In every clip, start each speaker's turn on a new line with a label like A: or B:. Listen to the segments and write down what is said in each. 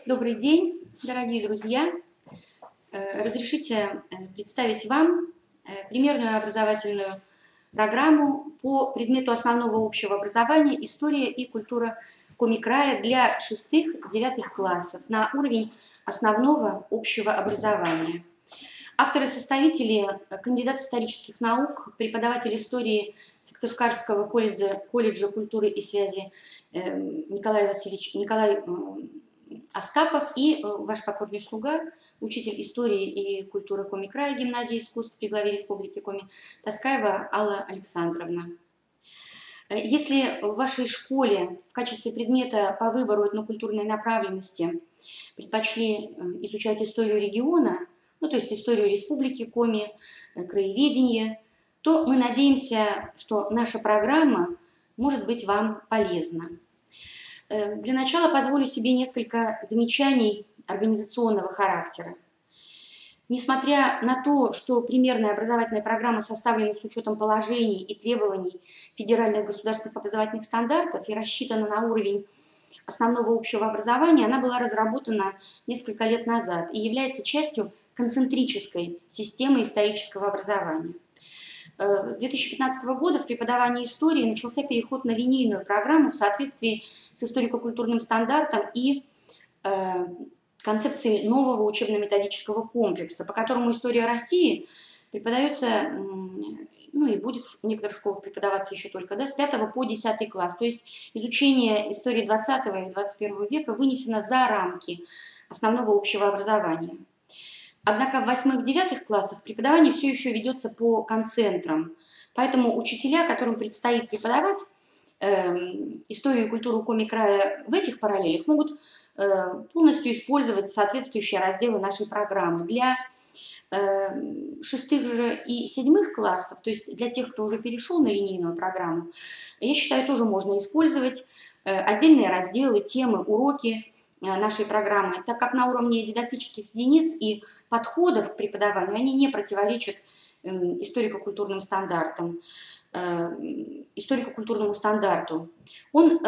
A: Добрый день, дорогие друзья! Разрешите представить вам примерную образовательную программу по предмету основного общего образования «История и культура Коми-края» для 6-9 классов на уровень основного общего образования. Авторы-составители, кандидат исторических наук, преподаватель истории Сыктывкарского колледжа культуры и связи Николай Остапов и ваш покорный слуга, учитель истории и культуры Коми-края гимназии искусств при главе Республики Коми Таскаева Алла Александровна. Если в вашей школе в качестве предмета по выбору этнокультурной направленности предпочли изучать историю региона, то есть историю Республики Коми, краеведение, то мы надеемся, что наша программа может быть вам полезна. Для начала позволю себе несколько замечаний организационного характера. Несмотря на то, что примерная образовательная программа составлена с учетом положений и требований федеральных государственных образовательных стандартов и рассчитана на уровень основного общего образования, она была разработана несколько лет назад и является частью концентрической системы исторического образования. С 2015 года в преподавании истории начался переход на линейную программу в соответствии с историко-культурным стандартом и концепцией нового учебно-методического комплекса, по которому история России преподается, и будет в некоторых школах преподаваться еще только, с 5 по 10 класс. То есть изучение истории 20 и 21 века вынесено за рамки основного общего образования. Однако в 8-9 классах преподавание все еще ведется по концентрам, поэтому учителя, которым предстоит преподавать историю и культуру Коми-края в этих параллелях, могут полностью использовать соответствующие разделы нашей программы. Для 6 и 7 классов, то есть для тех, кто уже перешел на линейную программу, я считаю, тоже можно использовать отдельные разделы, темы, уроки нашей программы, так как на уровне дидактических единиц и подходов к преподаванию они не противоречат историко-культурным стандартам, историко-культурному стандарту. Он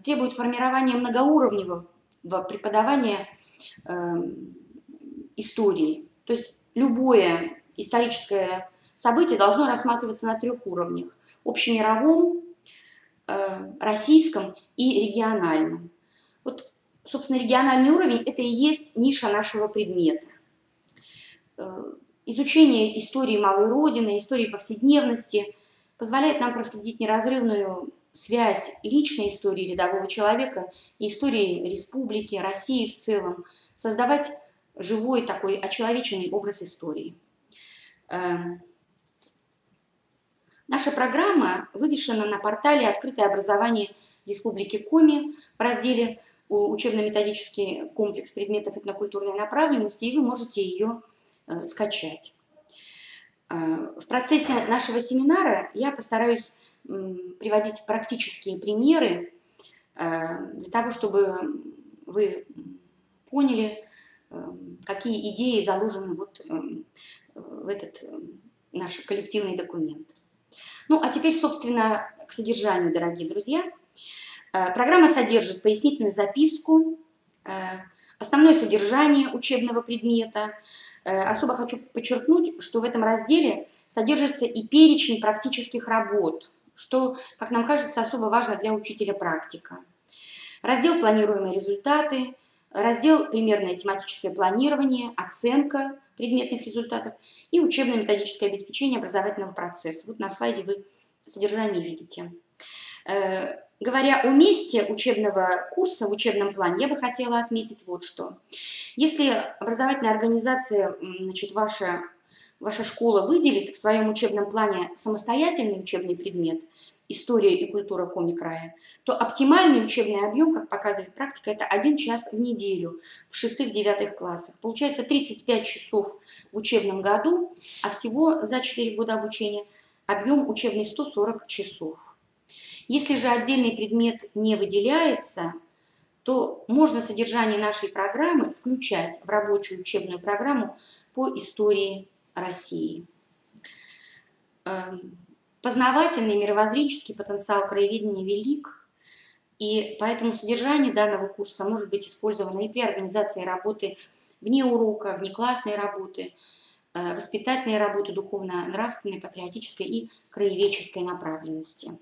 A: требует формирования многоуровневого преподавания истории. То есть любое историческое событие должно рассматриваться на 3 уровнях: общемировом, российском и региональном. Вот, собственно, региональный уровень – это и есть ниша нашего предмета. Изучение истории малой Родины, истории повседневности позволяет нам проследить неразрывную связь личной истории рядового человека и истории республики, России в целом, создавать живой такой очеловеченный образ истории. Наша программа вывешена на портале «Открытое образование Республики Коми» в разделе «Учебно-методический комплекс предметов этнокультурной направленности», и вы можете ее скачать. В процессе нашего семинара я постараюсь приводить практические примеры для того, чтобы вы поняли, какие идеи заложены в этот наш коллективный документ. А теперь, собственно, к содержанию, дорогие друзья. Программа содержит пояснительную записку, основное содержание учебного предмета. Особо хочу подчеркнуть, что в этом разделе содержится и перечень практических работ, что, как нам кажется, особо важно для учителя-практика. Раздел «Планируемые результаты», раздел «Примерное тематическое планирование», «Оценка предметных результатов» и «Учебно-методическое обеспечение образовательного процесса». Вот на слайде вы содержание видите. Говоря о месте учебного курса в учебном плане, я бы хотела отметить вот что. Если образовательная организация, ваша школа выделит в своем учебном плане самостоятельный учебный предмет «История и культура Коми-края», то оптимальный учебный объем, как показывает практика, это 1 час в неделю в 6-9 классах. Получается 35 часов в учебном году, а всего за 4 года обучения объем учебный 140 часов. Если же отдельный предмет не выделяется, то можно содержание нашей программы включать в рабочую учебную программу по истории России. Познавательный мировоззренческий потенциал краеведения велик, и поэтому содержание данного курса может быть использовано и при организации работы вне урока, внеклассной работы, воспитательной работы духовно-нравственной, патриотической и краеведческой направленности.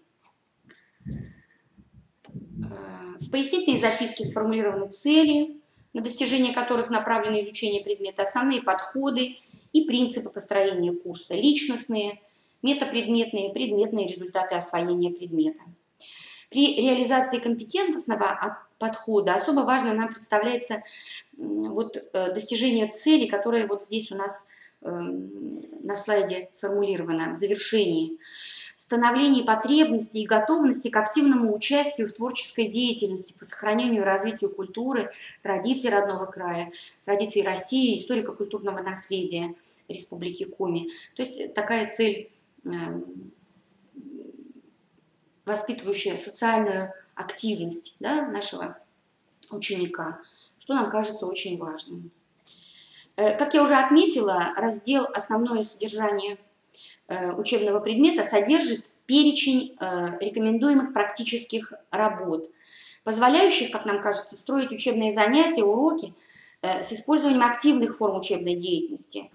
A: В пояснительной записке сформулированы цели, на достижение которых направлено изучение предмета, основные подходы и принципы построения курса, личностные, метапредметные, предметные результаты освоения предмета. При реализации компетентностного подхода особо важно нам представляется достижение цели, которая вот здесь у нас на слайде сформулирована в завершении. Становление потребностей и готовности к активному участию в творческой деятельности по сохранению и развитию культуры, традиций родного края, традиций России, историко-культурного наследия Республики Коми. То есть такая цель, воспитывающая социальную активность, да, нашего ученика, что нам кажется очень важным. Как я уже отметила, раздел «Основное содержание учебного предмета» содержит перечень рекомендуемых практических работ, позволяющих, как нам кажется, строить учебные занятия, уроки с использованием активных форм учебной деятельности.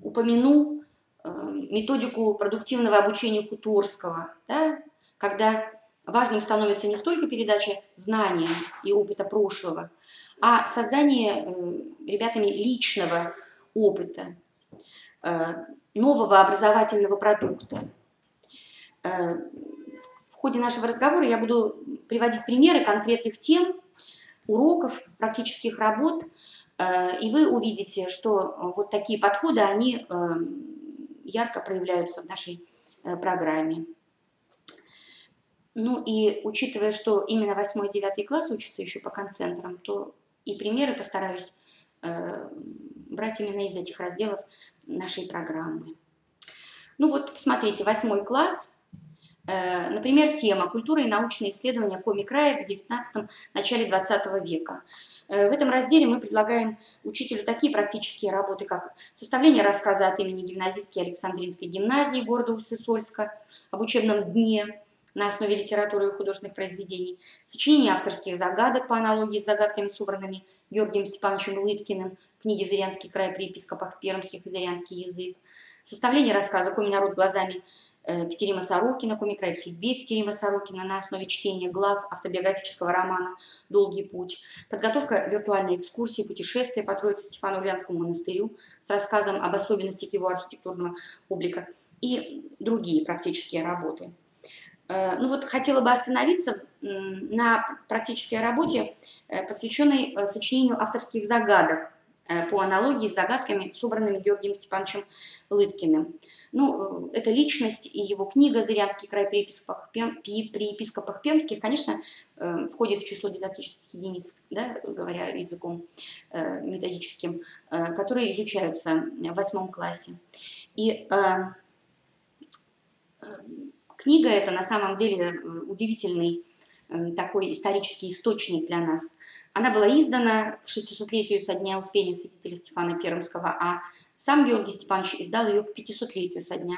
A: Упомяну методику продуктивного обучения Хуторского, да, когда важным становится не столько передача знаний и опыта прошлого, а создание ребятами личного опыта, нового образовательного продукта. В ходе нашего разговора я буду приводить примеры конкретных тем, уроков, практических работ, и вы увидите, что вот такие подходы, они ярко проявляются в нашей программе. Ну и учитывая, что именно 8-9 класс учатся еще по концентрам, то и примеры постараюсь брать именно из этих разделов нашей программы. Ну вот, посмотрите, 8 класс, например, тема «Культура и научные исследования Коми-края в 19-м, начале 20 века». В этом разделе мы предлагаем учителю такие практические работы, как составление рассказа от имени гимназистки Александринской гимназии города Уссысольска об учебном дне на основе литературы и художественных произведений, сочинение авторских загадок по аналогии с загадками, собранными Георгием Степановичем Лыткиным в книге «Зырянский край при епископах пермских и зырянский язык», составление рассказа «Коми народ глазами Петерима Сорокина», «Коми-край в судьбе» Петерима Сорокина на основе чтения глав автобиографического романа «Долгий путь», подготовка виртуальной экскурсии, путешествия по Троице-Стефано-Ульянскому монастырю с рассказом об особенностях его архитектурного облика и другие практические работы. Ну вот хотела бы остановиться на практической работе, посвященной сочинению авторских загадок по аналогии с загадками, собранными Георгием Степановичем Лыткиным. Ну, это личность и его книга «Зырянский край при епископах пермских», конечно, входит в число дидактических единиц, да, говоря языком методическим, которые изучаются в 8 классе. И книга эта на самом деле удивительный такой исторический источник для нас. Она была издана к 600-летию со дня Успения святителя Стефана Пермского, а сам Георгий Степанович издал ее к 500-летию со дня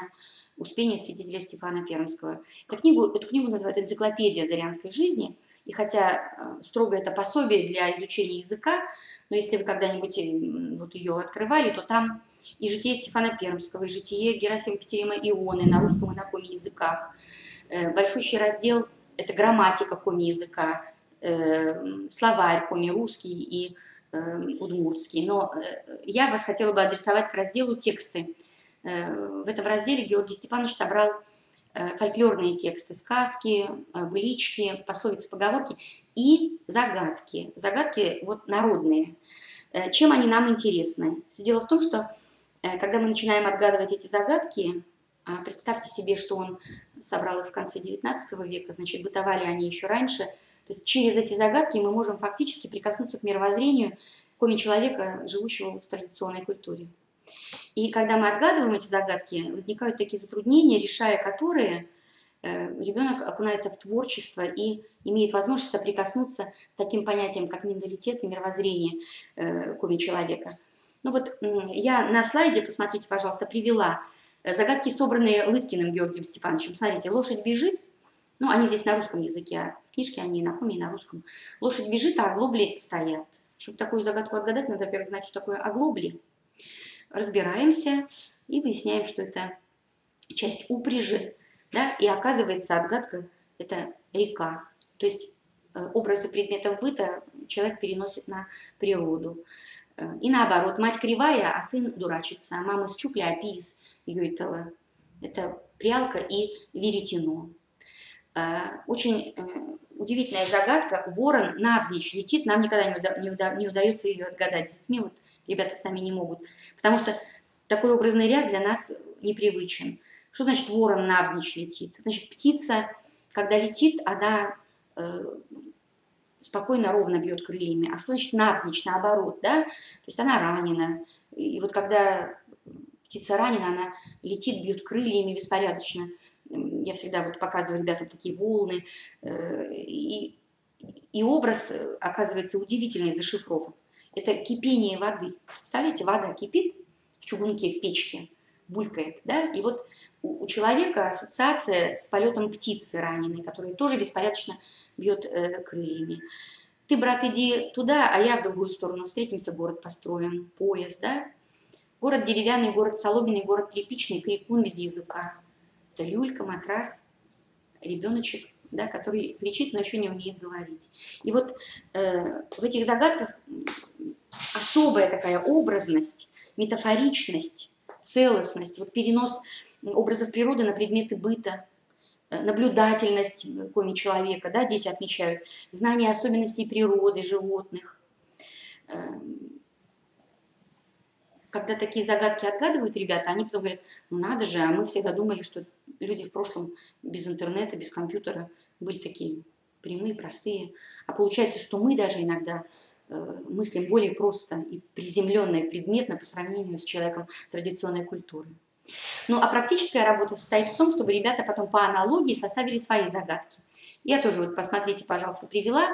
A: Успения святителя Стефана Пермского. Эту книгу называют «Энциклопедия зырянской жизни», и хотя строго это пособие для изучения языка, но если вы когда-нибудь вот ее открывали, то там и житие Стефана Пермского, и житие Герасима Петерима Ионы на русском и на коми-языках. Большущий раздел – это грамматика коми-языка, словарь коми-русский и удмуртский. Но я вас хотела бы адресовать к разделу «Тексты». В этом разделе Георгий Степанович собрал фольклорные тексты, сказки, былички, пословицы, поговорки и загадки. Загадки вот народные. Чем они нам интересны? Все дело в том, что когда мы начинаем отгадывать эти загадки, представьте себе, что он собрал их в конце XIX века, значит, бытовали они еще раньше. То есть через эти загадки мы можем фактически прикоснуться к мировоззрению коми-человека, живущего вот в традиционной культуре. И когда мы отгадываем эти загадки, возникают такие затруднения, решая которые, ребенок окунается в творчество и имеет возможность соприкоснуться с таким понятием, как менталитет и мировоззрение коми-человека. Ну вот я на слайде, посмотрите, пожалуйста, привела загадки, собранные Лыткиным Георгием Степановичем. Смотрите, лошадь бежит, ну они здесь на русском языке, а в книжке они на коми и на русском. Лошадь бежит, а оглобли стоят. Чтобы такую загадку отгадать, надо, во-первых, знать, что такое оглобли. Разбираемся и выясняем, что это часть упряжи, да, и оказывается, отгадка – это река. То есть образы предметов быта человек переносит на природу. И наоборот, мать кривая, а сын дурачится. Мама с чупля, а пи из Йойтала. Это прялка и веретено. Очень удивительная загадка. Ворон навзничь летит. Нам никогда не удается ее отгадать. С детьми вот ребята сами не могут. Потому что такой образный ряд для нас непривычен. Что значит ворон навзничь летит? Это значит, птица, когда летит, она спокойно, ровно бьет крыльями. А что значит навзничь, наоборот, да? То есть она ранена. И вот когда птица ранена, она летит, бьет крыльями беспорядочно. Я всегда вот показываю ребятам такие волны. И образ оказывается удивительной зашифрован. Это кипение воды. Представляете, вода кипит в чугунке, в печке, булькает, да? И вот у человека ассоциация с полетом птицы раненой, которая тоже беспорядочно бьет крыльями. Ты, брат, иди туда, а я в другую сторону. Встретимся, город построим, поезд, да? Город деревянный, город соломенный, город тряпичный, крикун без языка. Это люлька, матрас, ребеночек, да, который кричит, но еще не умеет говорить. И вот в этих загадках особая такая образность, метафоричность, целостность, вот перенос образов природы на предметы быта, наблюдательность коми-человека, да, дети отмечают, знание особенностей природы, животных. Когда такие загадки отгадывают ребята, они потом говорят, ну надо же, а мы всегда думали, что люди в прошлом без интернета, без компьютера были такие прямые, простые. А получается, что мы даже иногда мыслим более просто и приземленно и предметно по сравнению с человеком традиционной культуры. Ну, а практическая работа состоит в том, чтобы ребята потом по аналогии составили свои загадки. Я тоже, вот посмотрите, пожалуйста, привела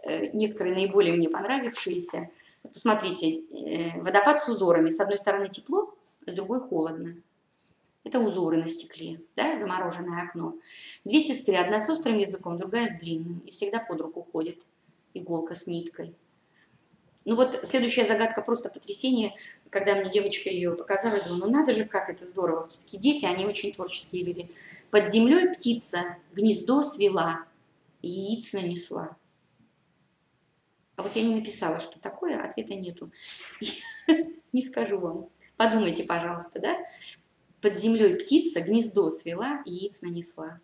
A: некоторые наиболее мне понравившиеся. Вот посмотрите, водопад с узорами. С одной стороны тепло, с другой холодно. Это узоры на стекле, да, замороженное окно. Две сестры, одна с острым языком, другая с длинным. И всегда под руку ходит иголка с ниткой. Ну вот следующая загадка просто потрясение. Когда мне девочка ее показала, я думаю, ну надо же, как это здорово. Все-таки дети, они очень творческие люди. Под землей птица гнездо свела, яиц нанесла. А вот я не написала, что такое, ответа нету. Не скажу вам. Подумайте, пожалуйста, да? Под землей птица гнездо свела, яиц нанесла.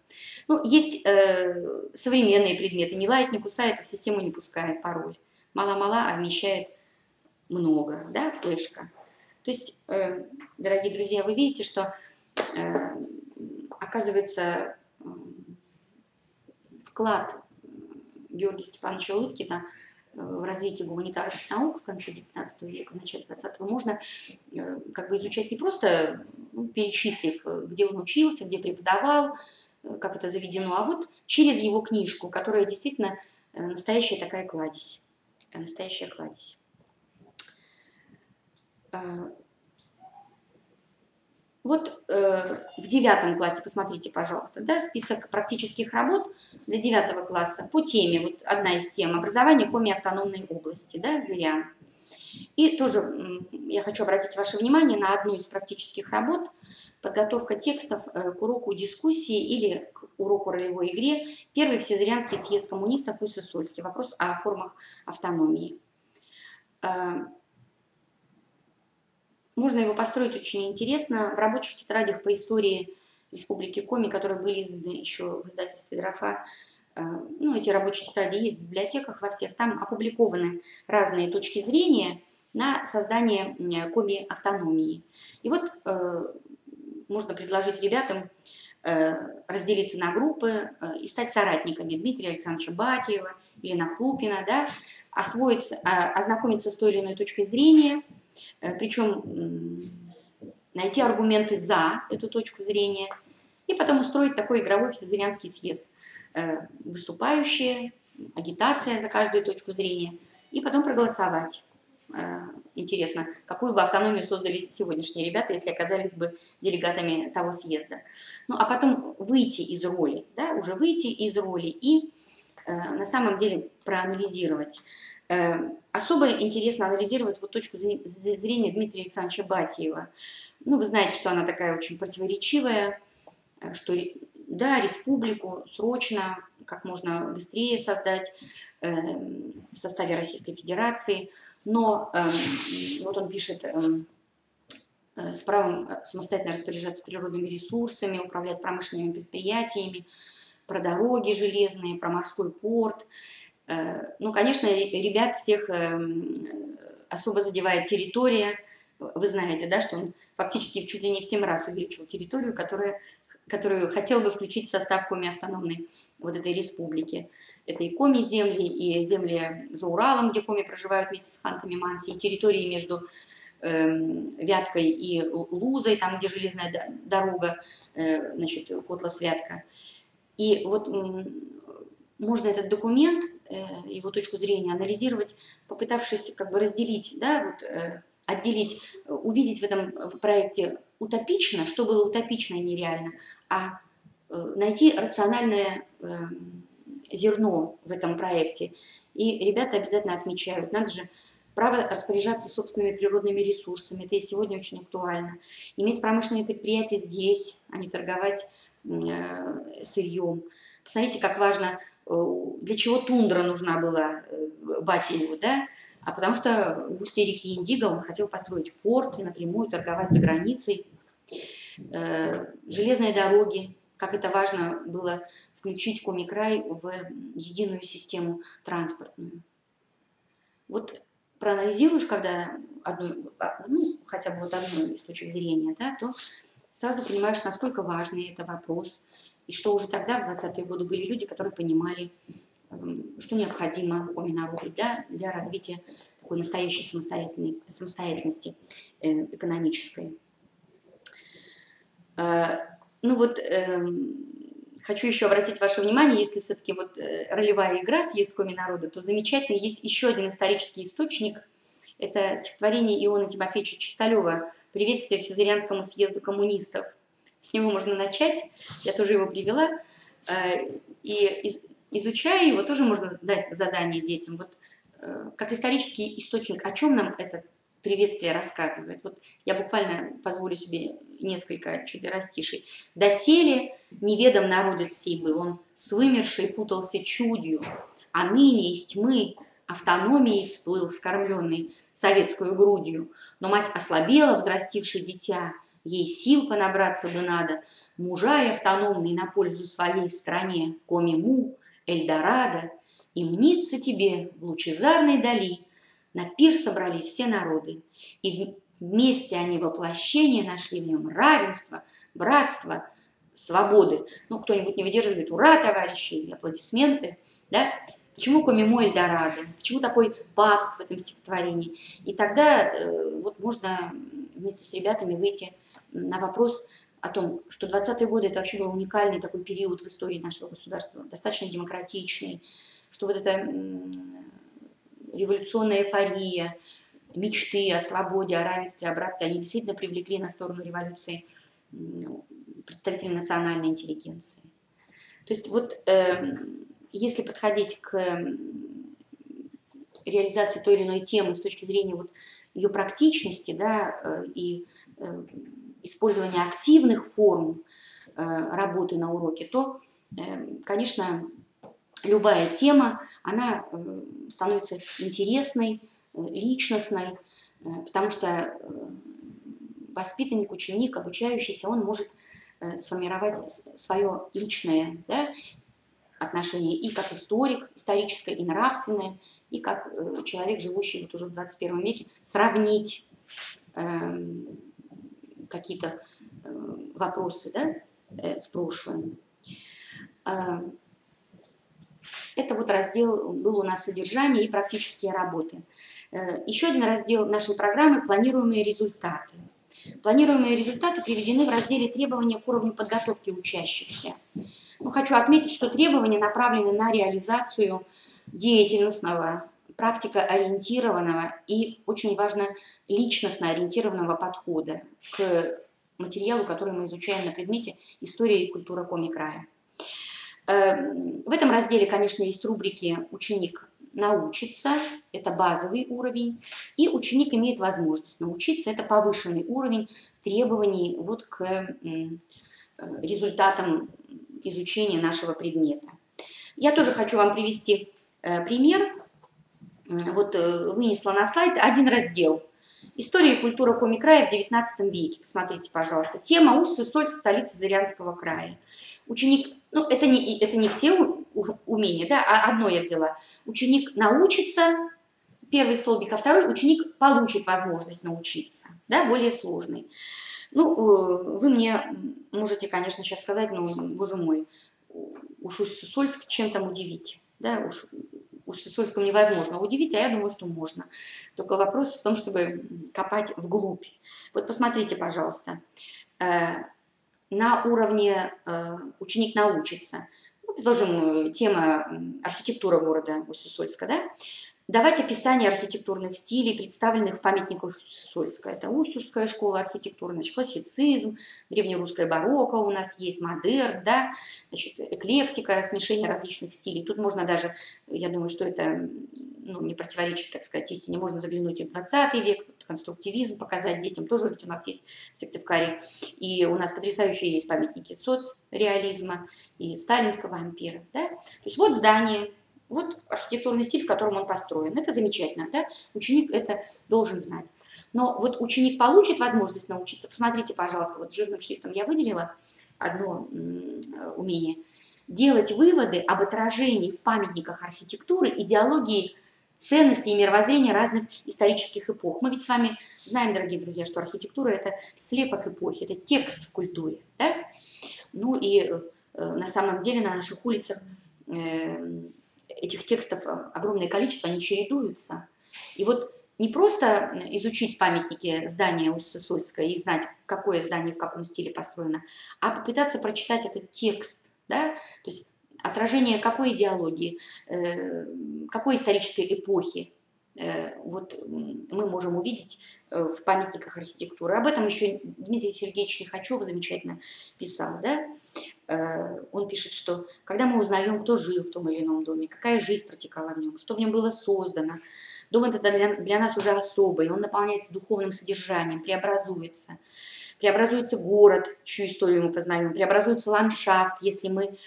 A: Ну, есть современные предметы. Не лает, не кусает, в систему не пускает пароль. Мало-мало, а вмещает много, да, флешка. То есть, дорогие друзья, вы видите, что, оказывается, вклад Георгия Степановича Лыткина в развитии гуманитарных наук в конце XIX века, в начале XX можно как бы изучать не просто, ну, перечислив, где он учился, где преподавал, как это заведено, а вот через его книжку, которая действительно настоящая такая кладезь. Настоящая кладезь. Вот в 9 классе, посмотрите, пожалуйста, да, список практических работ для 9 класса по теме, вот одна из тем, образование коми-автономной области, да, Зырян. И тоже я хочу обратить ваше внимание на одну из практических работ, подготовка текстов к уроку дискуссии или к уроку ролевой игре, первый Всезырянский съезд коммунистов Уссурийский, вопрос о формах автономии. Можно его построить очень интересно. В рабочих тетрадях по истории Республики Коми, которые были изданы еще в издательстве «Графа», ну, эти рабочие тетради есть в библиотеках во всех, там опубликованы разные точки зрения на создание коми-автономии. И вот можно предложить ребятам разделиться на группы и стать соратниками Дмитрия Александровича Батиева или Нахлупина, да, освоиться, ознакомиться с той или иной точкой зрения, причем найти аргументы за эту точку зрения и потом устроить такой игровой всезырянский съезд. Выступающие, агитация за каждую точку зрения, и потом проголосовать. Интересно, какую бы автономию создали сегодняшние ребята, если оказались бы делегатами того съезда. Ну, а потом выйти из роли, да, уже выйти из роли и на самом деле проанализировать. Особо интересно анализировать вот точку зрения Дмитрия Александровича Батиева. Ну, вы знаете, что она такая очень противоречивая, что да, республику срочно, как можно быстрее создать в составе Российской Федерации, но вот он пишет с правом самостоятельно распоряжаться природными ресурсами, управлять промышленными предприятиями, про дороги железные, про морской порт. Ну, конечно, ребят всех особо задевает территория. Вы знаете, да, что он фактически чуть ли не в 7 раз увеличил территорию, которую хотел бы включить в состав коми-автономной вот этой республики. Это и коми-земли, и земли за Уралом, где коми проживают вместе с хантами Манси, и территории между Вяткой и Лузой, там, где железная дорога, значит, Котла-Святка. И вот можно этот документ, его точку зрения анализировать, попытавшись как бы разделить, да, вот, отделить, увидеть в этом проекте утопично, что было утопично и нереально, а найти рациональное зерно в этом проекте. И ребята обязательно отмечают, надо же, право распоряжаться собственными природными ресурсами, это и сегодня очень актуально. Иметь промышленные предприятия здесь, а не торговать сырьем. Посмотрите, как важно, для чего тундра нужна была Батиеву, да? А потому что в устье реки Индиго он хотел построить порт и напрямую торговать за границей. Железные дороги, как это важно было включить Коми-край в единую систему транспортную. Вот проанализируешь, когда хотя бы вот одну из точек зрения, да, то сразу понимаешь, насколько важный это вопрос, и что уже тогда, в 20-е годы, были люди, которые понимали, что необходимо коми-народу для развития такой настоящей самостоятельности экономической. Ну вот, хочу еще обратить ваше внимание, если все-таки вот ролевая игра «Съезд коми-народа», то замечательно, есть еще один исторический источник. Это стихотворение Иона Тимофеевича Чисталева «Приветствие Всезырянскому съезду коммунистов». С него можно начать, я тоже его привела. И изучая его, тоже можно дать задание детям. Вот как исторический источник, о чем нам это приветствие рассказывает. Вот я буквально позволю себе несколько четверостишей. «Доселе неведом народец сей был, он с вымершей путался чудью, а ныне из тьмы автономией всплыл, вскормленный советскую грудью. Но мать ослабела, взрастившая дитя, ей сил понабраться бы надо, мужай автономный на пользу своей стране, коми-му, Эльдорадо, и мнится тебе в лучезарной дали, на пир собрались все народы, и вместе они воплощение нашли в нем равенство, братство, свободы». Ну, кто-нибудь не выдерживает, говорит: «Ура, товарищи!» И аплодисменты, да? Почему коми-му Эльдорадо? Почему такой пафос в этом стихотворении? И тогда вот можно вместе с ребятами выйти на вопрос о том, что 20-е годы это вообще был уникальный такой период в истории нашего государства, достаточно демократичный, что вот эта революционная эйфория, мечты о свободе, о равенстве, о братстве, они действительно привлекли на сторону революции представителей национальной интеллигенции. То есть вот если подходить к реализации той или иной темы с точки зрения вот ее практичности, да, и использования активных форм работы на уроке, то, конечно, любая тема, она становится интересной, личностной, потому что воспитанник, ученик, обучающийся, он может сформировать свое личное, да, отношение и как историк, историческое и нравственное, и как человек, живущий вот уже в 21 веке, сравнить какие-то вопросы, да, с прошлым. Это вот раздел был у нас «Содержание и практические работы». Еще один раздел нашей программы – «Планируемые результаты». Планируемые результаты приведены в разделе «Требования к уровню подготовки учащихся». Но хочу отметить, что требования направлены на реализацию деятельностного, практикоориентированного и, очень важно, личностно ориентированного подхода к материалу, который мы изучаем на предмете «История и культура Коми-края». В этом разделе, конечно, есть рубрики «Ученик научится», это базовый уровень, и ученик имеет возможность научиться, это повышенный уровень требований вот к результатам изучения нашего предмета. Я тоже хочу вам привести пример. Вот вынесла на слайд один раздел. История и культура Коми-края в XIX веке. Посмотрите, пожалуйста. Тема Усть-Сысольск, столица Зырянского края. Ученик, ну это не все умения, да, а одно я взяла. Ученик научится, первый столбик, а второй ученик получит возможность научиться, да, более сложный. Ну, вы мне можете, конечно, сейчас сказать, ну, боже мой, уж Усть-Сысольск чем там удивить, да, уж Усть-Сысольском невозможно удивить, а я думаю, что можно. Только вопрос в том, чтобы копать вглубь. Вот посмотрите, пожалуйста, на уровне ученик научится. Ну, предложим тема архитектура города Усть-Сысольска, да? Давать описание архитектурных стилей, представленных в памятниках Усть-Сысольска. Это Устюжская школа архитектуры, значит, классицизм, древнерусская барокко у нас есть, модерн, да, значит, эклектика, смешение различных стилей. Тут можно даже, я думаю, что это ну, не противоречит, так сказать, истине. Можно заглянуть и в 20 век, конструктивизм показать детям. Тоже ведь у нас есть в Сыктывкаре. И у нас потрясающие есть памятники соцреализма и сталинского ампира. Да? То есть вот здание. Вот архитектурный стиль, в котором он построен. Это замечательно, да? Ученик это должен знать. Но вот ученик получит возможность научиться. Посмотрите, пожалуйста, вот жирным шрифтом я выделила одно умение. Делать выводы об отражении в памятниках архитектуры идеологии, ценностей и мировоззрения разных исторических эпох. Мы ведь с вами знаем, дорогие друзья, что архитектура – это слепок эпохи, это текст в культуре. Да? Ну и на самом деле на наших улицах этих текстов огромное количество, они чередуются. И вот не просто изучить памятники здания Усть-Сысольска и знать, какое здание в каком стиле построено, а попытаться прочитать этот текст, да? То есть отражение какой идеологии, какой исторической эпохи вот мы можем увидеть в памятниках архитектуры. Об этом еще Дмитрий Сергеевич Лихачев замечательно писал. Да? Он пишет, что когда мы узнаем, кто жил в том или ином доме, какая жизнь протекала в нем, что в нем было создано, дом это для нас уже особый, он наполняется духовным содержанием, преобразуется. Преобразуется город, чью историю мы познаем, преобразуется ландшафт, если мы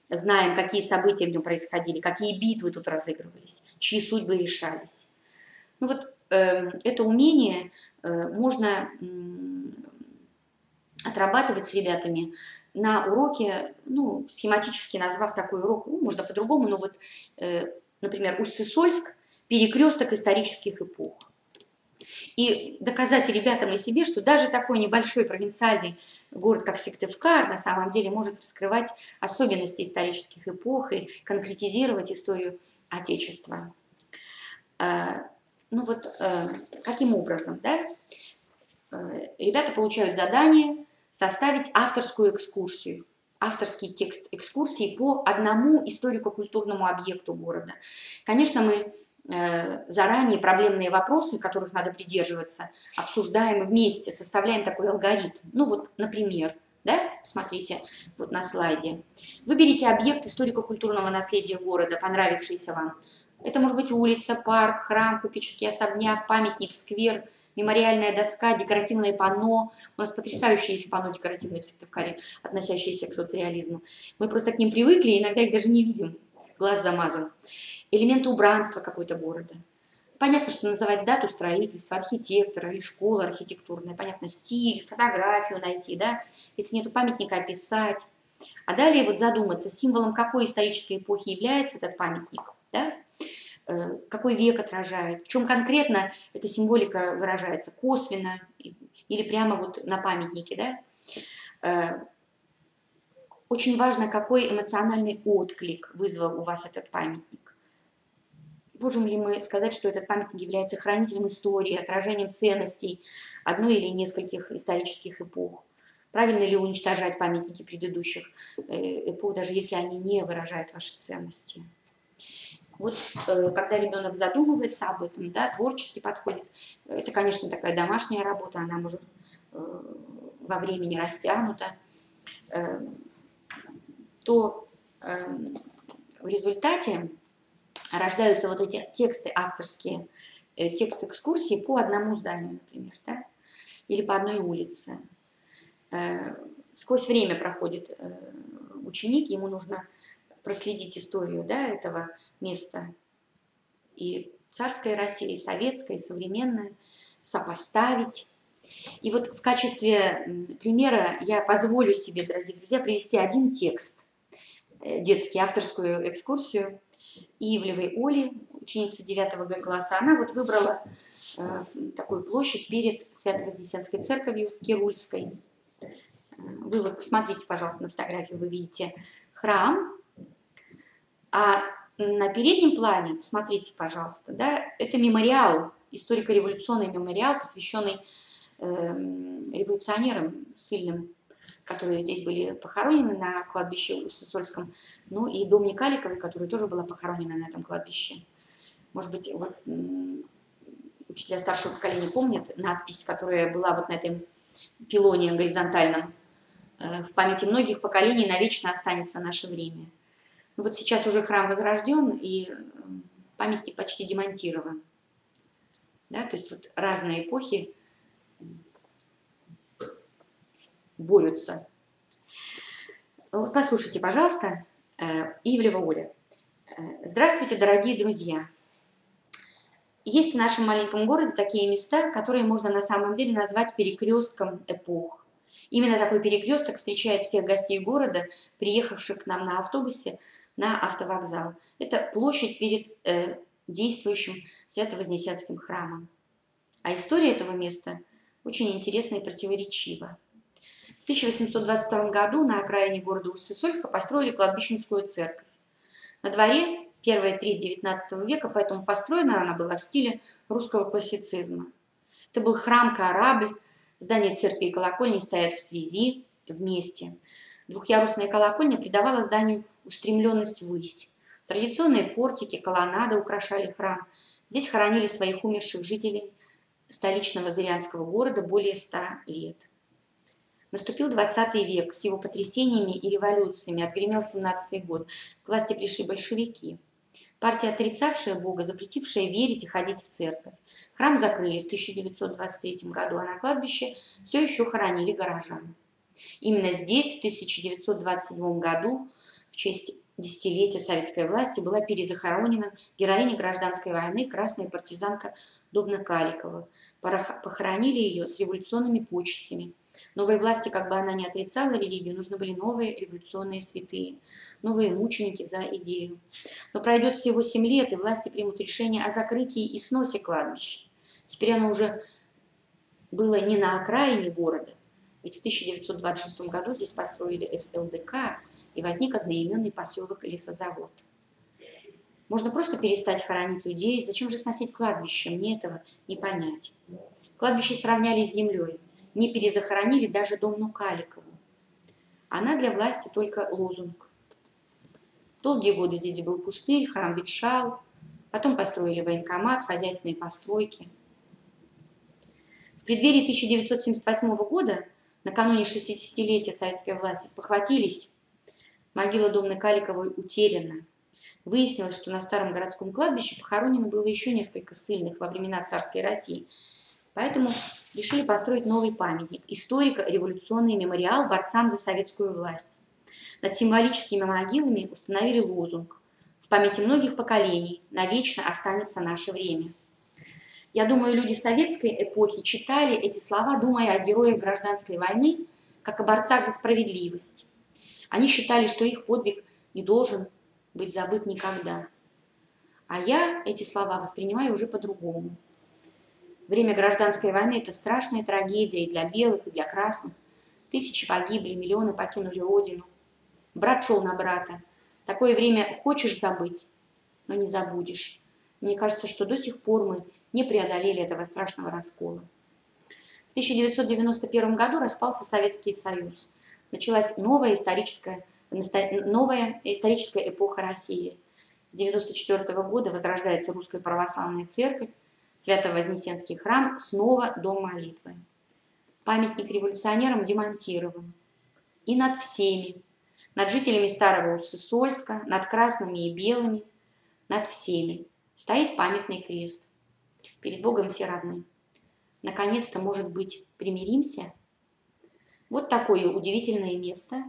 A: знаем, какие события в нем происходили, какие битвы тут разыгрывались, чьи судьбы решались. Ну вот это умение можно отрабатывать с ребятами на уроке, ну, схематически назвав такой урок, ну, можно по-другому, но вот, например, Усть-Сысольск – перекресток исторических эпох. И доказать ребятам и себе, что даже такой небольшой провинциальный город, как Сыктывкар, на самом деле может раскрывать особенности исторических эпох и конкретизировать историю Отечества. Ну вот каким образом, да? Ребята получают задание составить авторскую экскурсию, авторский текст экскурсии по одному историко-культурному объекту города. Конечно, мы заранее проблемные вопросы, которых надо придерживаться, обсуждаем вместе, составляем такой алгоритм. Ну вот, например, да, смотрите, вот на слайде. Выберите объект историко-культурного наследия города, понравившийся вам. Это может быть улица, парк, храм, купеческий особняк, памятник, сквер, мемориальная доска, декоративное панно. У нас потрясающие есть панно декоративные в Сыктывкаре, относящиеся к соцреализму. Мы просто к ним привыкли, иногда их даже не видим, глаз замазан. Элементы убранства какой-то города. Понятно, что называть дату строительства, архитектора или школа архитектурная. Понятно, стиль, фотографию найти, да. Если нету памятника, описать. А далее вот задуматься, символом какой исторической эпохи является этот памятник, да? Какой век отражает, в чем конкретно эта символика выражается, косвенно или прямо вот на памятнике, да? Очень важно, какой эмоциональный отклик вызвал у вас этот памятник. Можем ли мы сказать, что этот памятник является хранителем истории, отражением ценностей одной или нескольких исторических эпох? Правильно ли уничтожать памятники предыдущих эпох, даже если они не выражают ваши ценности? Вот когда ребенок задумывается об этом, да, творчески подходит, это, конечно, такая домашняя работа, она может во времени растянута, то в результате рождаются вот эти тексты авторские, текст экскурсии по одному зданию, например, да, или по одной улице. Сквозь время проходит ученик, ему нужно проследить историю, да, этого места, и царская Россия, и советская, и современная, сопоставить. И вот в качестве примера я позволю себе, дорогие друзья, привести один текст, детский, авторскую экскурсию Ивлевой Оли, ученица 9 Г класса. Она вот выбрала такую площадь перед Свято-Вознесенской церковью Кирульской. Вы вот посмотрите, пожалуйста, на фотографию, вы видите храм, а на переднем плане, посмотрите, пожалуйста, да, это мемориал, историко-революционный мемориал, посвященный революционерам ссыльным, которые здесь были похоронены на кладбище Уссысольском, ну и дом Никаликовой, которая тоже была похоронена на этом кладбище. Может быть, вот учителя старшего поколения помнят надпись, которая была вот на этом пилоне горизонтальном. В памяти многих поколений навечно останется наше время. Ну вот сейчас уже храм возрожден, и памятник почти демонтирован. Да, то есть вот разные эпохи борются. Вот послушайте, пожалуйста, Ивлева Оля. Здравствуйте, дорогие друзья. Есть в нашем маленьком городе такие места, которые можно на самом деле назвать перекрестком эпох. Именно такой перекресток встречает всех гостей города, приехавших к нам на автобусе на автовокзал. Это площадь перед действующим Свято-Вознесенским храмом. А история этого места очень интересна и противоречива. В 1822 году на окраине города Уссысольска построили кладбищенскую церковь. На дворе первая треть XIX века, поэтому построена она была в стиле русского классицизма. Это был храм-корабль, здания церкви и колокольни стоят в связи, вместе. Двухъярусная колокольня придавала зданию устремленность ввысь. Традиционные портики, колоннады украшали храм. Здесь хоронили своих умерших жителей столичного зырянского города более 100 лет. Наступил 20 век, с его потрясениями и революциями, отгремел 17-й год. К власти пришли большевики. Партия, отрицавшая Бога, запретившая верить и ходить в церковь. Храм закрыли в 1923 году, а на кладбище все еще хоронили горожан. Именно здесь, в 1927 году, в честь десятилетия советской власти, была перезахоронена героиня гражданской войны, красная партизанка Добна Каликова. Похоронили ее с революционными почестями. Новой власти, как бы она ни отрицала религию, нужны были новые революционные святые, новые мученики за идею. Но пройдет всего 7 лет, и власти примут решение о закрытии и сносе кладбища. Теперь оно уже было не на окраине города, ведь в 1926 году здесь построили СЛДК, и возник одноименный поселок Лесозавод. Можно просто перестать хоронить людей. Зачем же сносить кладбище? Мне этого не понять. Кладбище сравняли с землей. Не перезахоронили даже Домну Каликову. Она для власти только лозунг. Долгие годы здесь был пустырь, храм ветшал. Потом построили военкомат, хозяйственные постройки. В преддверии 1978 года, накануне 60-летия советской власти, спохватились. Могила Домны Каликовой утеряна. Выяснилось, что на старом городском кладбище похоронено было еще несколько ссыльных во времена царской России. Поэтому решили построить новый памятник – историко-революционный мемориал борцам за советскую власть. Над символическими могилами установили лозунг «В памяти многих поколений навечно останется наше время». Я думаю, люди советской эпохи читали эти слова, думая о героях гражданской войны, как о борцах за справедливость. Они считали, что их подвиг не должен быть забыт никогда. А я эти слова воспринимаю уже по-другому. Время гражданской войны – это страшная трагедия и для белых, и для красных. Тысячи погибли, миллионы покинули родину. Брат шел на брата. Такое время хочешь забыть, но не забудешь. Мне кажется, что до сих пор мы не преодолели этого страшного раскола. В 1991 году распался Советский Союз. Началась новая историческая эпоха России. С 1994 года возрождается Русская Православная Церковь, Свято-Вознесенский храм, снова дом молитвы. Памятник революционерам демонтирован. И над всеми, над жителями Старого Уссысольска, над красными и белыми, над всеми стоит памятный крест. Перед Богом все равны. Наконец-то, может быть, примиримся? Вот такое удивительное место,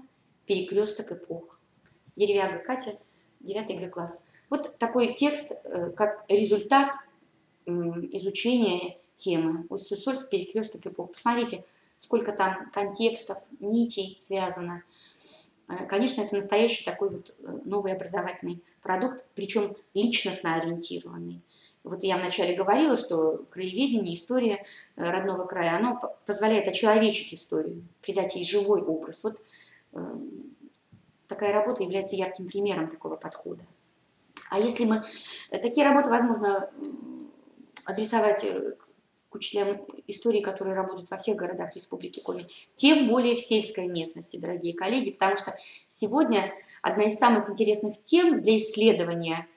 A: перекресток эпох. Деревяга Катя, 9 Г класс. Вот такой текст, как результат изучения темы. Уссысольск, перекресток эпох. Посмотрите, сколько там контекстов, нитей связано. Конечно, это настоящий такой вот новый образовательный продукт, причем личностно ориентированный. Вот я вначале говорила, что краеведение, история родного края, оно позволяет очеловечить историю, придать ей живой образ. Вот такая работа является ярким примером такого подхода. А если мы... Такие работы, возможно, адресовать к учителям истории, которые работают во всех городах Республики Коми, тем более в сельской местности, дорогие коллеги, потому что сегодня одна из самых интересных тем для исследования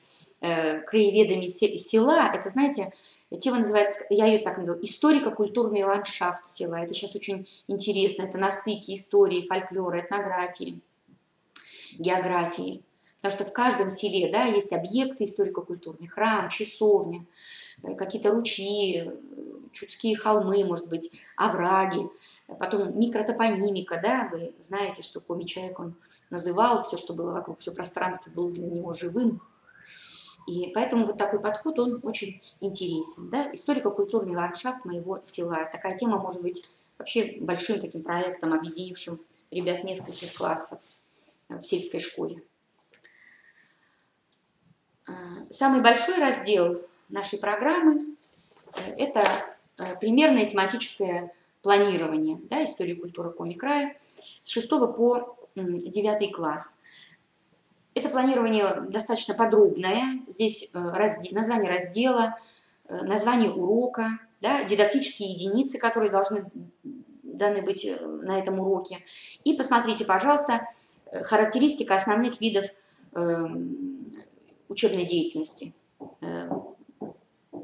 A: краеведами села, это, знаете, тема называется, я ее так называю, историко-культурный ландшафт села. Это сейчас очень интересно, это на стыке истории, фольклора, этнографии, географии. Потому что в каждом селе, да, есть объекты историко-культурные, храм, часовня, какие-то ручьи, чудские холмы, может быть, овраги, потом микротопонимика, да, вы знаете, что Коми человек, он называл все, что было вокруг, все пространство было для него живым. И поэтому вот такой подход, он очень интересен, да, историко-культурный ландшафт моего села. Такая тема может быть вообще большим таким проектом, объединившим ребят нескольких классов в сельской школе. Самый большой раздел нашей программы – это примерное тематическое планирование, да, истории и культуры Коми края с 6 по 9 класс. Это планирование достаточно подробное. Здесь название раздела, название урока, да, дидактические единицы, которые даны быть на этом уроке. И посмотрите, пожалуйста, характеристика основных видов учебной деятельности.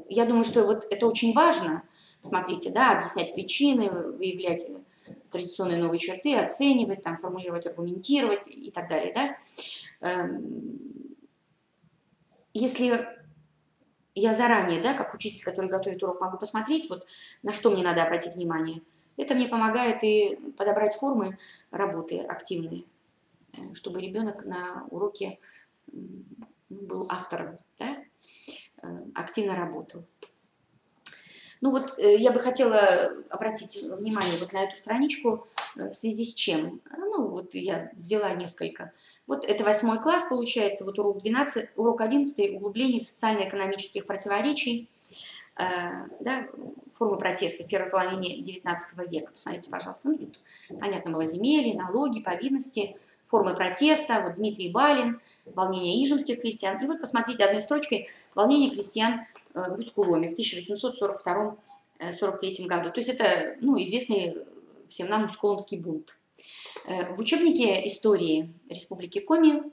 A: Я думаю, что вот это очень важно. Смотрите, да, объяснять причины, выявлять традиционные новые черты, оценивать, там, формулировать, аргументировать и так далее. Да? Если я заранее, да, как учитель, который готовит урок, могу посмотреть, вот на что мне надо обратить внимание, это мне помогает и подобрать формы работы активные, чтобы ребенок на уроке был автором, да, активно работал. Ну вот я бы хотела обратить внимание вот на эту страничку в связи с чем. Ну вот я взяла несколько. Вот это 8 класс получается, вот урок 11, углубление социально-экономических противоречий, да, формы протеста в первой половине XIX века. Посмотрите, пожалуйста. Ну, тут понятно было земелье, налоги, повинности, формы протеста, вот Дмитрий Балин, волнение ижемских крестьян. И вот посмотрите одной строчкой волнение крестьян в Усть-Куломе в 1842-43 году. То есть это, ну, известный всем нам Усть-Куломский бунт. В учебнике истории Республики Коми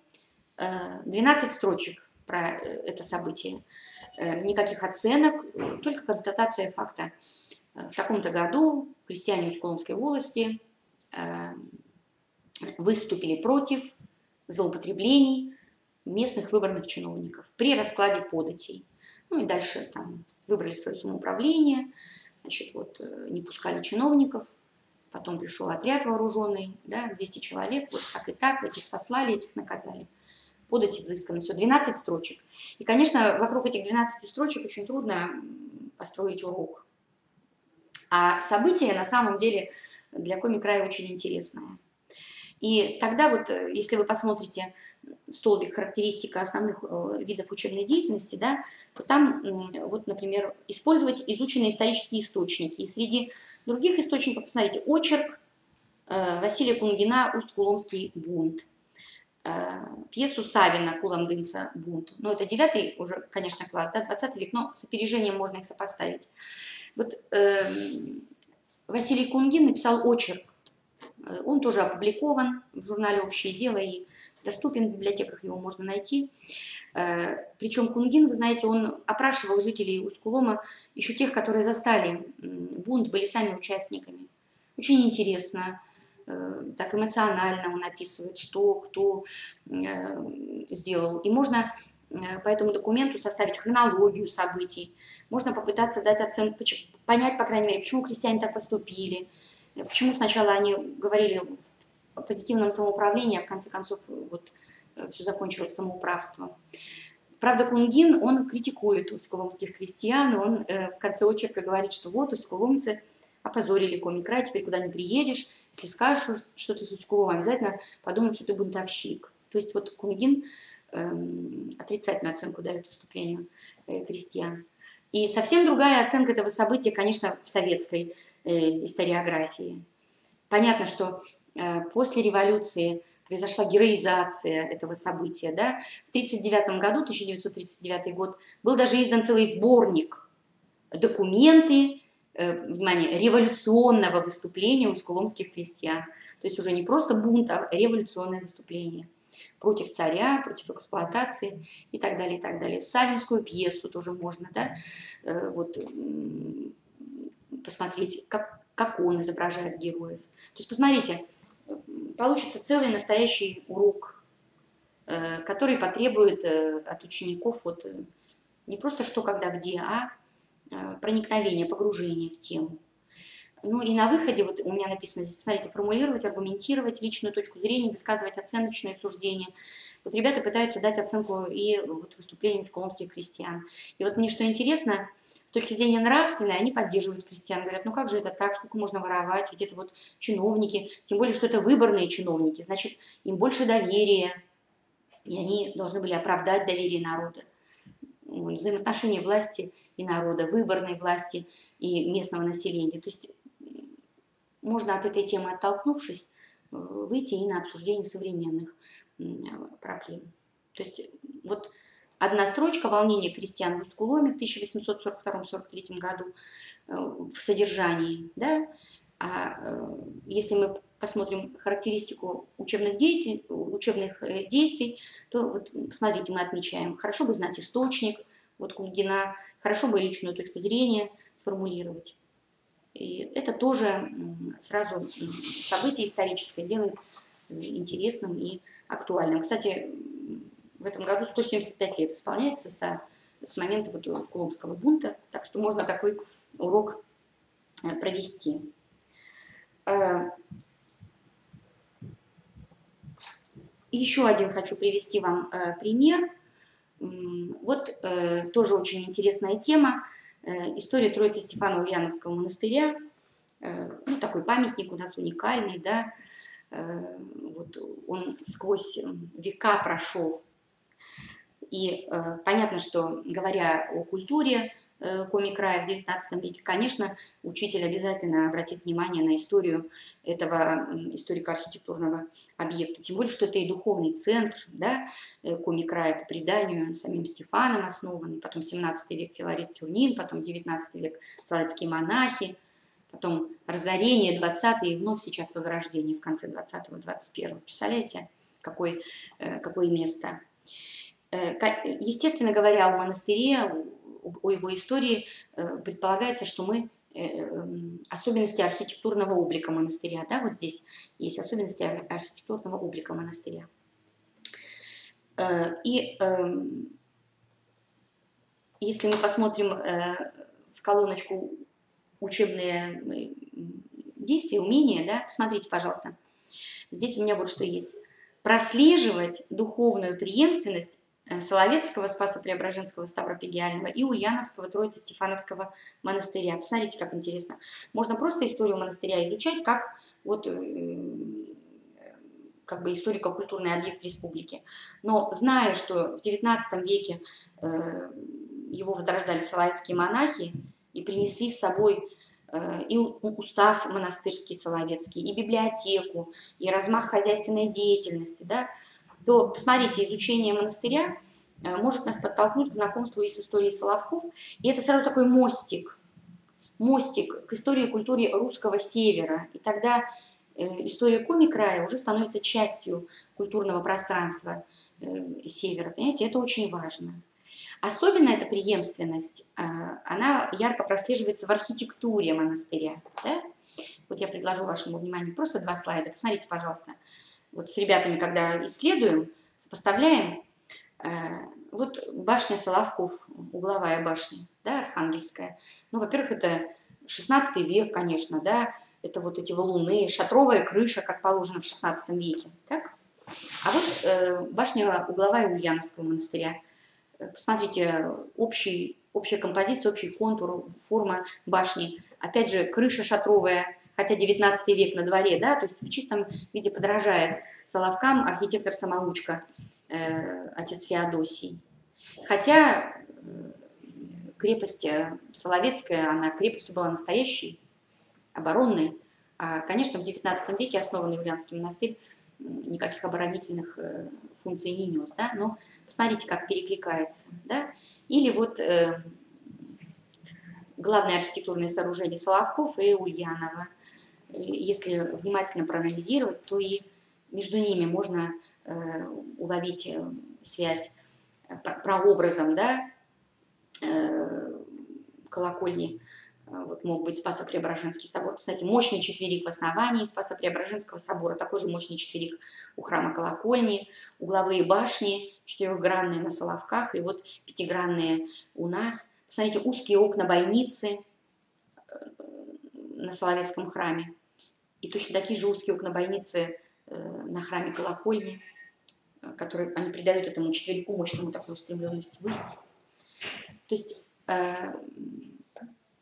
A: 12 строчек про это событие. Никаких оценок, только констатация факта. В таком-то году крестьяне Усть-Куломской волости выступили против злоупотреблений местных выборных чиновников при раскладе податей. Ну и дальше там выбрали свое самоуправление, значит, вот не пускали чиновников, потом пришел отряд вооруженный, да, 200 человек, вот так и так, этих сослали, этих наказали. Подати взысканы, все, 12 строчек. И, конечно, вокруг этих 12 строчек очень трудно построить урок. А событие, на самом деле, для Коми края очень интересное. И тогда вот, если вы посмотрите столбик характеристика основных видов учебной деятельности, да, то там, вот, например, использовать изученные исторические источники. И среди других источников, посмотрите, очерк Василия Кунгина «Усть-Куломский бунт». пьесу Савина «Куламдынца бунт». Ну, это 9-й уже, конечно, класс, да, 20 век, но с опережением можно их сопоставить. Вот Василий Кунгин написал очерк. Он тоже опубликован в журнале «Общее дело» и доступен в библиотеках, его можно найти. Причем Кунгин, вы знаете, он опрашивал жителей Усть-Кулома, еще тех, которые застали бунт, были сами участниками. Очень интересно, так эмоционально он описывает, что, кто сделал. И можно по этому документу составить хронологию событий, можно попытаться дать оценку, понять, по крайней мере, почему крестьяне так поступили, почему сначала они говорили в позитивном самоуправлении, а в конце концов вот все закончилось самоуправством. Правда, Кунгин, он критикует усть-куломских крестьян, он в конце очерка говорит, что вот усть-куломцы опозорили Коми-край, теперь куда не приедешь, если скажешь, что ты с Усть-Кулома, обязательно подумают, что ты бунтовщик. То есть вот Кунгин отрицательную оценку дает выступлению крестьян. И совсем другая оценка этого события, конечно, в советской историографии. Понятно, что после революции произошла героизация этого события. Да? В 1939 году, 1939 год, был даже издан целый сборник «Документы», внимание, революционного выступления усть-куломских крестьян. То есть уже не просто бунт, а революционное выступление против царя, против эксплуатации и так далее, и так далее. Савинскую пьесу тоже можно, да, вот, посмотреть, как он изображает героев. То есть, посмотрите, получится целый настоящий урок, который потребует от учеников вот, не просто что, когда, где, а проникновение, погружение в тему. Ну и на выходе, вот у меня написано здесь, посмотрите, формулировать, аргументировать личную точку зрения, высказывать оценочные суждения. Вот ребята пытаются дать оценку и вот выступлению усть-куломских крестьян. И вот мне что интересно, с точки зрения нравственной, они поддерживают крестьян, говорят, ну как же это так, сколько можно воровать, ведь это вот чиновники, тем более, что это выборные чиновники, значит, им больше доверия, и они должны были оправдать доверие народа. Взаимоотношения власти и народа, выборной власти и местного населения. То есть можно от этой темы, оттолкнувшись, выйти и на обсуждение современных проблем. То есть вот одна строчка «Волнение крестьян в Усть-Куломе» в 1842-43 году в содержании, да? А если мы посмотрим характеристику учебных действий, то вот, посмотрите, мы отмечаем, хорошо бы знать источник, вот Кунгина, хорошо бы личную точку зрения сформулировать. И это тоже сразу событие историческое делает интересным и актуальным. Кстати, в этом году 175 лет исполняется с момента вот Усть-Куломского бунта, так что можно такой урок провести. Еще один хочу привести вам пример. Вот тоже очень интересная тема. История Троицы Стефано-Ульяновского монастыря. Ну, такой памятник у нас уникальный, да. Вот он сквозь века прошел. И понятно, что, говоря о культуре Коми-края в XIX веке, конечно, учитель обязательно обратит внимание на историю этого историко-архитектурного объекта. Тем более, что это и духовный центр, да, Коми-края по преданию самим Стефаном основанный, потом 17 век Филарет Тюрнин, потом 19 век салацкие монахи, потом разорение, 20-е и вновь сейчас возрождение в конце 20-го, 21-го. Представляете, какое место? Естественно говоря, о монастыре, о его истории предполагается, что мы особенности архитектурного облика монастыря, да, вот здесь есть особенности архитектурного облика монастыря. И если мы посмотрим в колоночку учебные действия, умения, да, посмотрите, пожалуйста, здесь у меня вот что есть. Прослеживать духовную преемственность Соловецкого, Спасо-Преображенского, Ставропигиального и Ульяновского, Троице-Стефановского монастыря. Посмотрите, как интересно. Можно просто историю монастыря изучать, как вот как бы историко-культурный объект республики. Но зная, что в XIX веке его возрождали соловецкие монахи и принесли с собой и устав монастырский соловецкий, и библиотеку, и размах хозяйственной деятельности, да, то, посмотрите, изучение монастыря может нас подтолкнуть к знакомству и с историей Соловков. И это сразу такой мостик к истории и культуре русского севера. И тогда история Коми-края уже становится частью культурного пространства севера. Понимаете, это очень важно. Особенно эта преемственность, она ярко прослеживается в архитектуре монастыря. Да? Вот я предложу вашему вниманию просто 2 слайда. Посмотрите, пожалуйста. Вот с ребятами, когда исследуем, сопоставляем, вот башня Соловков, угловая башня, да, Архангельская. Ну, во-первых, это 16 век, конечно, да, это вот эти валуны, шатровая крыша, как положено в 16 веке. Так? А вот башня угловая Ульяновского монастыря. Посмотрите, общая композиция, общий контур, форма башни. Опять же, крыша шатровая, хотя 19 век на дворе, да, то есть в чистом виде подражает Соловкам архитектор-самоучка, отец Феодосий. Хотя крепость Соловецкая, она крепостью была настоящей, оборонной. А, конечно, в 19 веке основанный Ульяновский монастырь никаких оборонительных функций не нес, да, но посмотрите, как перекликается, да. Или вот главное архитектурное сооружение Соловков и Ульянова. Если внимательно проанализировать, то и между ними можно уловить связь прообразом, да, колокольни. Вот мог быть Спасо-Преображенский собор. Кстати, мощный четверик в основании Спасо-Преображенского собора, такой же мощный четверик у храма колокольни, угловые башни, 4-гранные на Соловках, и вот 5-гранные у нас. Посмотрите, узкие окна бойницы на Соловецком храме, и точно такие же узкие окна бойницы на храме колокольни, которые они придают этому четверику мощному такую устремленность ввысь. То есть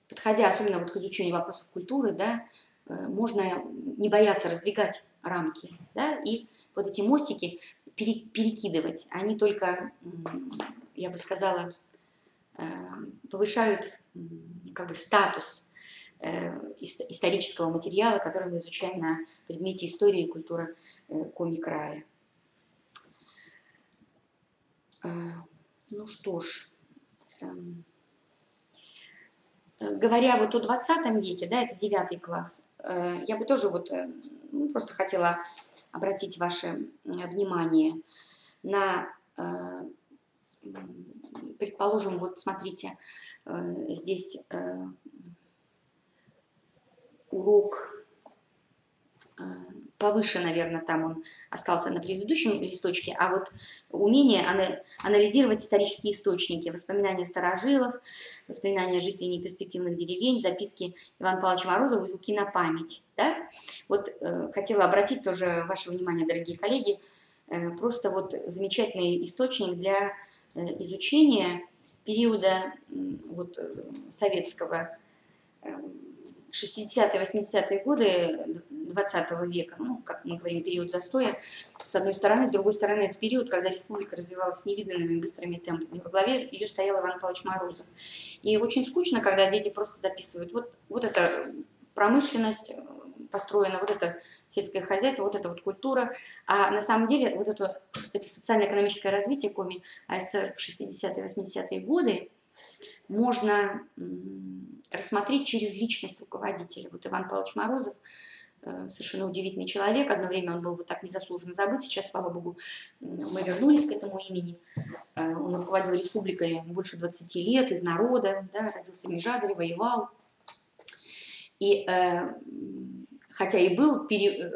A: подходя особенно вот к изучению вопросов культуры, да, можно не бояться раздвигать рамки, да, и вот эти мостики перекидывать. Они только, я бы сказала, повышают как бы статус исторического материала, который мы изучаем на предмете истории и культуры Коми-края. Ну что ж, говоря вот о 20 веке, да, это 9 класс, я бы тоже вот просто хотела обратить ваше внимание на, предположим, вот смотрите, здесь урок повыше, наверное, там он остался на предыдущем листочке, а вот умение анализировать исторические источники, воспоминания старожилов, воспоминания жителей неперспективных деревень, записки Ивана Павловича Морозова, узелки на память. Да? Вот хотела обратить тоже ваше внимание, дорогие коллеги, просто вот замечательный источник для изучения периода вот, советского 60-е, 80-е годы 20 века, ну, как мы говорим, период застоя, с одной стороны, с другой стороны, это период, когда республика развивалась невиданными быстрыми темпами. Во главе ее стоял Иван Павлович Морозов. И очень скучно, когда дети просто записывают, вот это промышленность построена, вот это сельское хозяйство, вот это вот культура. А на самом деле вот это социально-экономическое развитие Коми АССР в 60-е, 80-е годы можно рассмотреть через личность руководителя. Вот Иван Павлович Морозов совершенно удивительный человек. Одно время он был вот так незаслуженно забыт. Сейчас, слава богу, мы вернулись к этому имени. Он руководил республикой больше 20 лет, из народа, да, родился в Межадаре, воевал. И хотя и был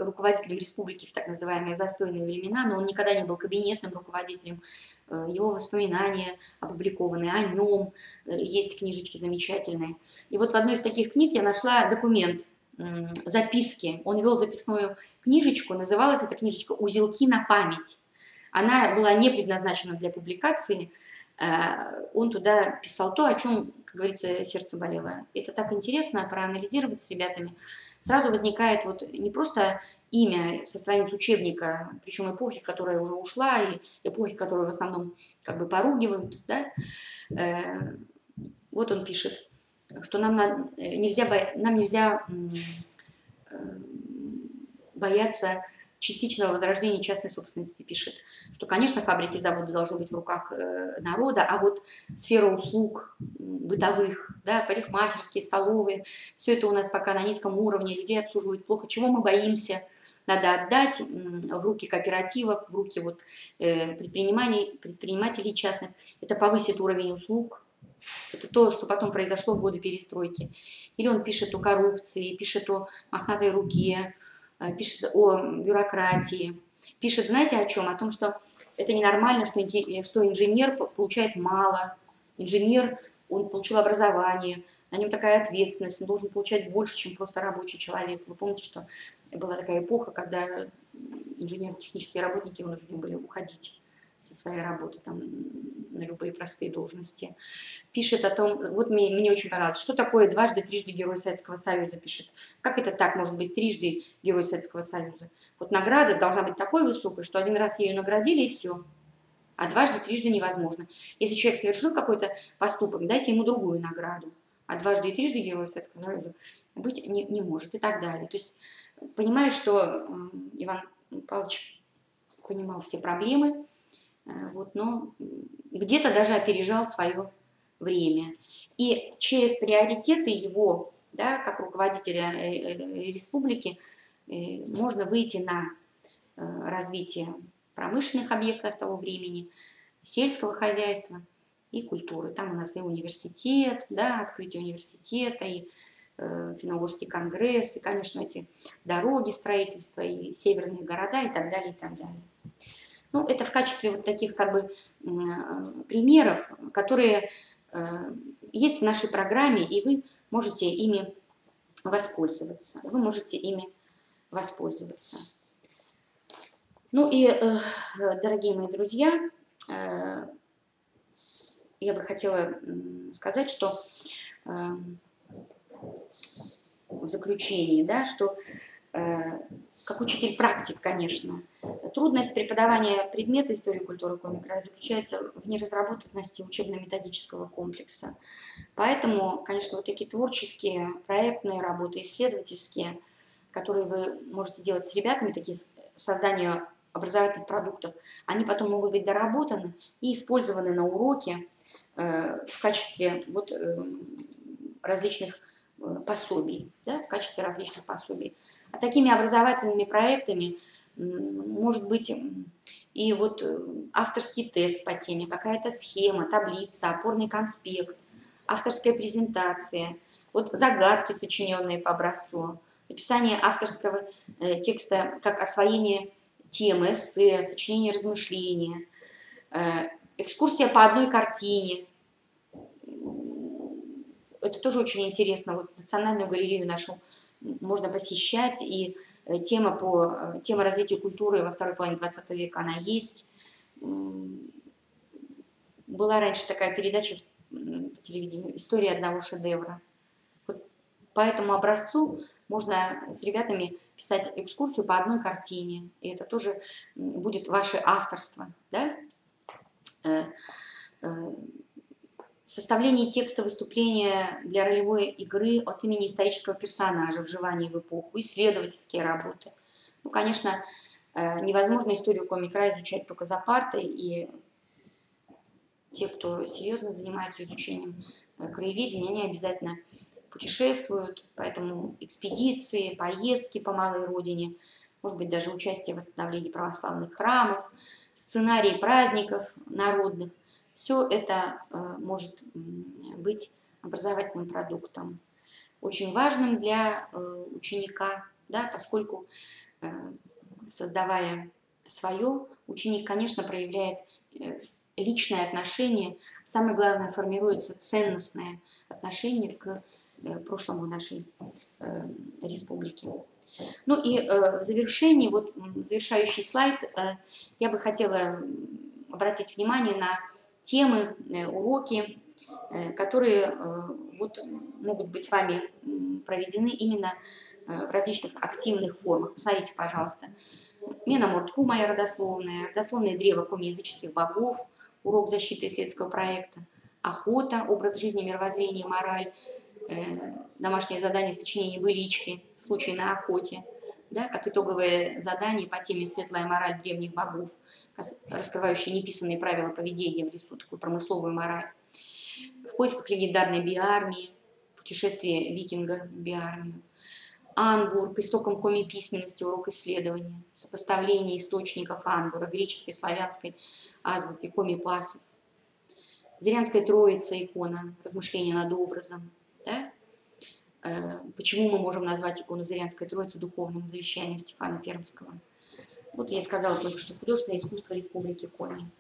A: руководителем республики в так называемые застойные времена, но он никогда не был кабинетным руководителем. Его воспоминания опубликованы о нем, есть книжечки замечательные. И вот в одной из таких книг я нашла документ, записки. Он вел записную книжечку, называлась эта книжечка «Узелки на память». Она была не предназначена для публикации, он туда писал то, о чем, как говорится, сердце болело. Это так интересно проанализировать с ребятами. Сразу возникает вот не просто имя со страниц учебника, причем эпохи, которая уже ушла, и эпохи, которую в основном как бы поругивают, да? Вот он пишет, что нам нельзя бояться частичного возрождения частной собственности пишет, что, конечно, фабрики и заводы должны быть в руках народа, а вот сфера услуг бытовых, да, парикмахерские, столовые, все это у нас пока на низком уровне, людей обслуживают плохо. Чего мы боимся? Надо отдать в руки кооперативов, в руки вот предпринимателей частных. Это повысит уровень услуг. Это то, что потом произошло в годы перестройки. Или он пишет о коррупции, пишет о мохнатой руке, пишет о бюрократии. Пишет, знаете, о чем? О том, что это ненормально, что инженер получает мало. Инженер, он получил образование, на нем такая ответственность, он должен получать больше, чем просто рабочий человек. Вы помните, что была такая эпоха, когда инженерно-технические работники вынуждены были уходить со своей работы там, на любые простые должности. Пишет о том, вот мне очень понравилось, что такое дважды, трижды Герой Советского Союза, пишет. Как это так может быть трижды Герой Советского Союза? Вот награда должна быть такой высокой, что один раз ее наградили и все. А дважды, трижды невозможно. Если человек совершил какой-то поступок, дайте ему другую награду. А дважды и трижды Герой Советского Союза быть не может и так далее. То есть понимаю, что Иван Павлович понимал все проблемы, вот, но где-то даже опережал свое время. И через приоритеты его, да, как руководителя республики, можно выйти на развитие промышленных объектов того времени, сельского хозяйства и культуры. Там у нас и университет, да, открытие университета, и Финно-Угорский конгресс, и, конечно, эти дороги, строительства, и северные города, и так далее, и так далее. Ну, это в качестве вот таких как бы примеров, которые есть в нашей программе, и вы можете ими воспользоваться. Вы можете ими воспользоваться. Ну и, дорогие мои друзья, я бы хотела сказать, что в заключении, да, что как учитель-практик, конечно, трудность преподавания предмета истории культуры Коми-края заключается в неразработанности учебно-методического комплекса. Поэтому, конечно, вот такие творческие, проектные работы, исследовательские, которые вы можете делать с ребятами, такие созданию образовательных продуктов, они потом могут быть доработаны и использованы на уроке в качестве вот, различных пособий, да, в качестве различных пособий. А такими образовательными проектами может быть и вот авторский тест по теме, какая-то схема, таблица, опорный конспект, авторская презентация, вот загадки, сочиненные по образцу, написание авторского текста как освоение темы, эссе, сочинение размышления, экскурсия по одной картине. Это тоже очень интересно. Вот Национальную галерею нашу можно посещать, и тема развития культуры во второй половине 20 века, она есть. Была раньше такая передача по телевидению «История одного шедевра». Вот по этому образцу можно с ребятами писать экскурсию по одной картине, и это тоже будет ваше авторство, да? Составление текста выступления для ролевой игры от имени исторического персонажа в «Вживании в эпоху», исследовательские работы. Ну, конечно, невозможно историю Коми-края изучать только за партой, и те, кто серьезно занимается изучением краеведения, они обязательно путешествуют, поэтому экспедиции, поездки по малой родине, может быть, даже участие в восстановлении православных храмов, сценарии праздников народных. Все это может быть образовательным продуктом, очень важным для ученика, да, поскольку, создавая свое, ученик, конечно, проявляет личное отношение, самое главное, формируется ценностное отношение к прошлому нашей республики. Ну и в завершении, вот завершающий слайд, я бы хотела обратить внимание на темы, уроки, которые вот могут быть вами проведены именно в различных активных формах. Посмотрите, пожалуйста. Мена Мортку, моя родословное древо комьязыческих богов, урок защиты исследовательского проекта, охота, образ жизни, мировоззрение, мораль, домашнее задание сочинения «Былички», случай на охоте, да, как итоговое задание по теме «Светлая мораль древних богов», раскрывающая неписанные правила поведения в лесу, такую промысловую мораль. В поисках легендарной биармии, путешествие викинга в биармию. Анбур, к истокам коми-письменности, урок исследования, сопоставление источников Анбура, греческой, славянской азбуки, коми-пасов. Зырянская Троица, икона, размышления над образом. Да? Почему мы можем назвать икону Зырянской Троицы духовным завещанием Стефана Пермского? Вот я сказала только что художественное искусство Республики Коми.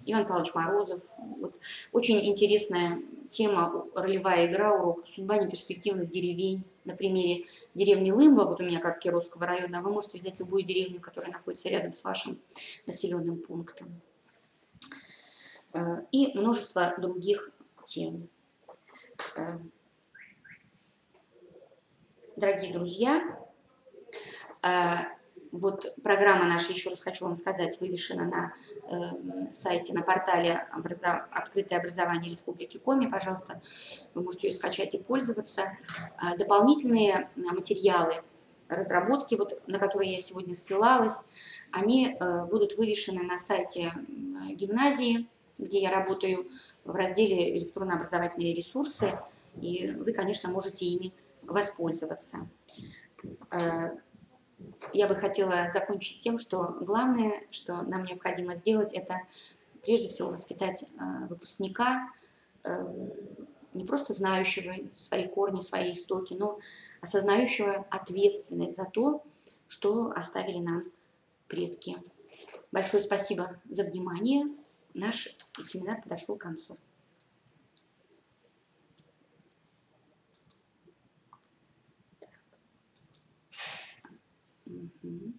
A: Иван Павлович Морозов. Вот. Очень интересная тема, ролевая игра, урок «Судьба неперспективных деревень». На примере деревни Лымба, вот у меня как Кировского района, вы можете взять любую деревню, которая находится рядом с вашим населенным пунктом. И множество других тем. Дорогие друзья, вот программа наша, еще раз хочу вам сказать, вывешена на сайте, на портале «Открытое образование Республики Коми». Пожалуйста, вы можете ее скачать и пользоваться. Дополнительные материалы, разработки, вот, на которые я сегодня ссылалась, они будут вывешены на сайте гимназии, где я работаю, в разделе «Электронно-образовательные ресурсы», и вы, конечно, можете ими воспользоваться. Я бы хотела закончить тем, что главное, что нам необходимо сделать, это прежде всего воспитать выпускника, не просто знающего свои корни, свои истоки, но осознающего ответственность за то, что оставили нам предки. Большое спасибо за внимание. Наш семинар подошел к концу. Mm-hmm.